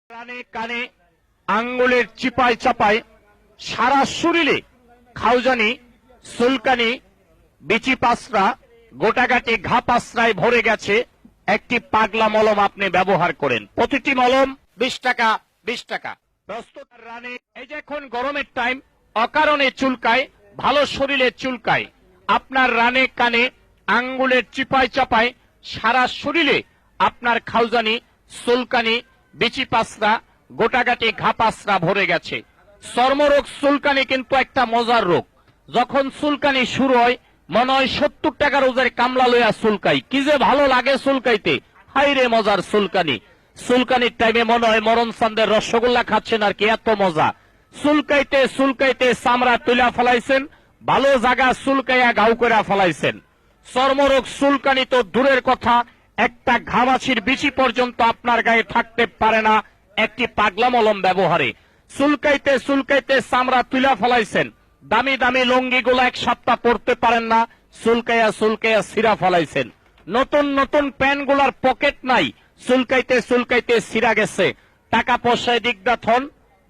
কানে কানে আঙ্গুলের চিপায় চাপায় সারা শরীরে খাউজানি, সুলকানি, বিচি পাসরা, গোটাগাটি ঘা পাসরায় ভরে গেছে। একটি পাগলা মলম আপনি ব্যবহার করেন। প্রতিটি মলম 20 টাকা 20 টাকা। প্রস্তুত রানে এই যে এখন গরমের টাইম, অকারণে চুলকায়, ভালো শরীরে চুলকায়। আপনার রানে কানে আঙ্গুলের চিপায় চাপায় সারা শরীরে আপনার খাউজানি, সুলকানি, বিচি পাসরা, গোটাগাটি ঘা পাসরা ভরে গেছে। চর্মরোগ চুলকানি কিন্তু একটা মজার রোগ। যখন চুলকানি শুরু হয় মনে হয় 70 টাকা রোজের কামলা লইয়া চুলকাই, কি যে ভালো লাগে চুলকাইতে। হাইরে মজার চুলকানি। চুলকানির টাইমে মনে হয় মরণ চান্দের রসগোল্লা খাচ্ছেন আর কি, এত মজা। চুলকাইতে চুলকাইতে চামড়া তুলা ফেলাইছেন, ভালো জায়গা চুলকাইয়া গাউ করে ফেলাইছেন। চর্মরোগ চুলকানি তো দূরের কথা, একটা ঘামাছির বিচি পর্যন্ত আপনার গায়ে থাকতে পারে না একটি পাগলা মলম ব্যবহারে। চুলকাইতে চুলকাইতে চামড়া তুলা ফেলাইছেন, দামি দামি লুঙ্গি গুলা 1 সপ্তাহ পরতে পারেন না, চুলকাইয়া চুলকাইয়া ছিঁড়া ফেলাইছেন। নতুন নতুন প্যান্ট গুলার পকেট নাই, চুলকাইতে চুলকাইতে ছিঁড়া গেছে। টাকা পয়সা দিকদা থন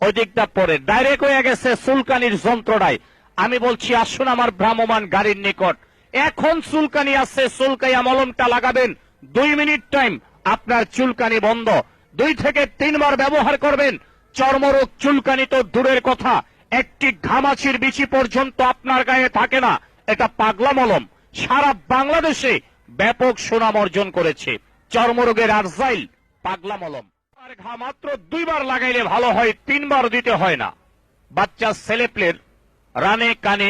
ওই দিকটা পরে ডাইরেক্ট হয়ে গেছে চুলকানির যন্ত্রণায়। আমি বলছি আসুন আমার ভ্রাম্যমান গাড়ির নিকট, এখন চুলকানি আছে, চুলকাইয়া মলমটা লাগাবেন। 2 মিনিট টাইম, আপনার চুলকানি বন্ধ। 2 থেকে 3 বার ব্যবহার করবেন। চর্মরোগ চুলকানি তো দূরের কথা, একটি ঘামাচির বিচি পর্যন্ত আপনার গায়ে থাকে না। এটা পাগলা মলম সারা বাংলাদেশে ব্যাপক সুনাম অর্জন করেছে। চর্মরোগের আরজাইল পাগলা মলম। আর ঘা মাত্র 2 বার লাগাইলে ভালো হয়, 3 বার দিতে হয় না। বাচ্চা ছেলেপ্লের রানে কানে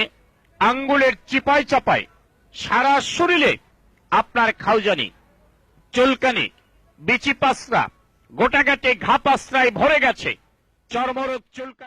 আঙ্গুলের চিপায় চাপায় সারা শরীরে আপনার খাউজানি, চুলকানি, বিচি পাসরা, গোটাগাটি ঘা পাসরায় ভরে গেছে। চর্মরোগ চুলকানি